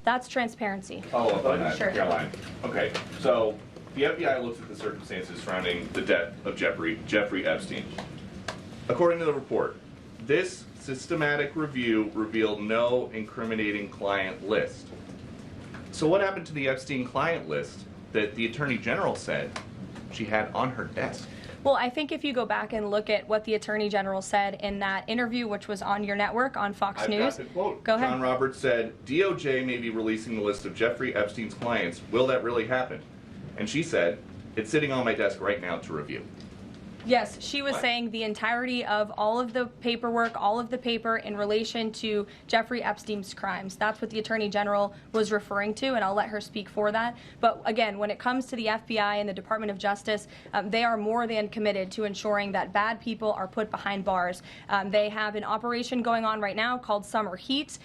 That's transparency. Follow up on that, Sure. Caroline. Okay, so the FBI looks at the circumstances surrounding the death of Jeffrey Epstein. According to the report, this systematic review revealed no incriminating client list. So what happened to the Epstein client list that the Attorney General said she had on her desk? Well, I think if you go back and look at what the Attorney General said in that interview, which was on your network, on Fox News. I've got the quote. Go ahead. John Roberts said, DOJ may be releasing the list of Jeffrey Epstein's clients. Will that really happen? And she said, it's sitting on my desk right now to review. Yes, she was saying the entirety of all of the paperwork, all of the paper in relation to Jeffrey Epstein's crimes. That's what the Attorney General was referring to, and I'll let her speak for that. But again, when it comes to the FBI and the Department of Justice, they are more than committed to ensuring that bad people are put behind bars. They have an operation going on right now called Summer Heat,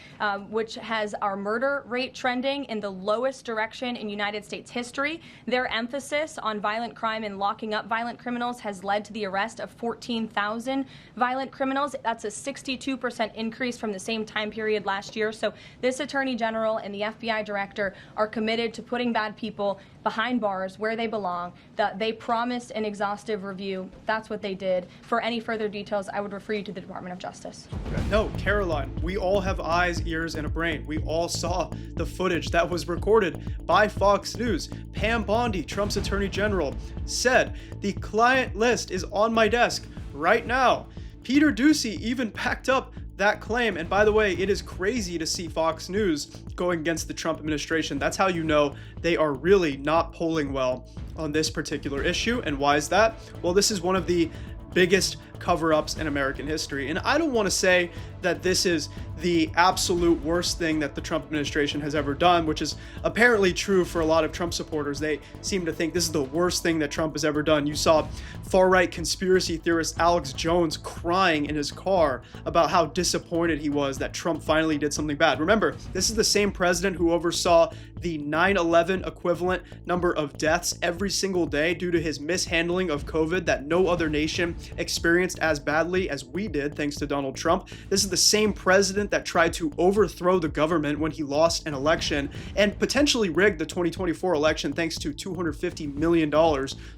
which has our murder rate trending in the lowest direction in United States history. Their emphasis on violent crime and locking up violent criminals has led to the arrest of 14,000 violent criminals. That's a 62% increase from the same time period last year. So this Attorney General and the FBI Director are committed to putting bad people behind bars where they belong. They promised an exhaustive review. That's what they did. For any further details, I would refer you to the Department of Justice. No, Caroline, we all have eyes, ears, and a brain. We all saw the footage that was recorded by Fox News. Pam Bondi, Trump's Attorney General, said, the client list is on my desk right now. Peter Doocy even backed up that claim. And by the way, it is crazy to see Fox News going against the Trump administration. That's how you know they are really not polling well on this particular issue. And why is that? Well, this is one of the biggest cover-ups in American history. And I don't want to say that this is the absolute worst thing that the Trump administration has ever done, which is apparently true for a lot of Trump supporters. They seem to think this is the worst thing that Trump has ever done. You saw far-right conspiracy theorist Alex Jones crying in his car about how disappointed he was that Trump finally did something bad. Remember, this is the same president who oversaw the 9/11 equivalent number of deaths every single day due to his mishandling of COVID that no other nation experienced as badly as we did, thanks to Donald Trump. This is the same president that tried to overthrow the government when he lost an election and potentially rigged the 2024 election thanks to $250 million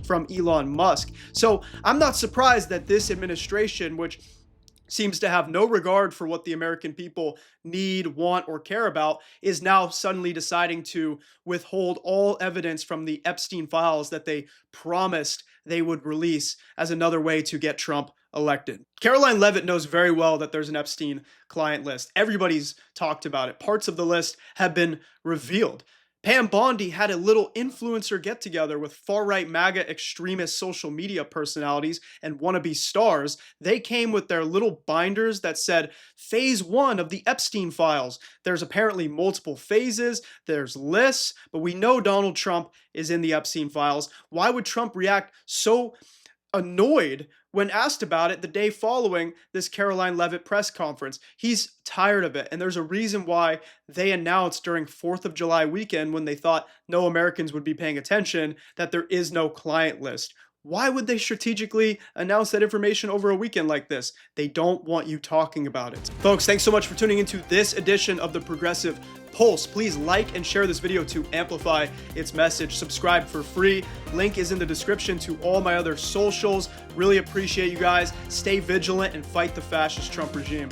from Elon Musk. So I'm not surprised that this administration, which seems to have no regard for what the American people need, want, or care about, is now suddenly deciding to withhold all evidence from the Epstein files that they promised they would release as another way to get Trump elected. Karoline Leavitt knows very well that there's an Epstein client list. Everybody's talked about it. Parts of the list have been revealed. Pam Bondi had a little influencer get-together with far-right MAGA extremist social media personalities and wannabe stars. They came with their little binders that said, Phase 1 of the Epstein files. There's apparently multiple phases, there's lists, but we know Donald Trump is in the Epstein files. Why would Trump react so annoyed when asked about it the day following this Karoline Leavitt press conference? He's tired of it, and there's a reason why they announced during 4th of July weekend, when they thought no Americans would be paying attention, that there is no client list. Why would they strategically announce that information over a weekend like this? They don't want you talking about it. Folks, thanks so much for tuning into this edition of the Progressive Pulse. Please like and share this video to amplify its message. Subscribe for free. Link is in the description to all my other socials. Really appreciate you guys. Stay vigilant and fight the fascist Trump regime.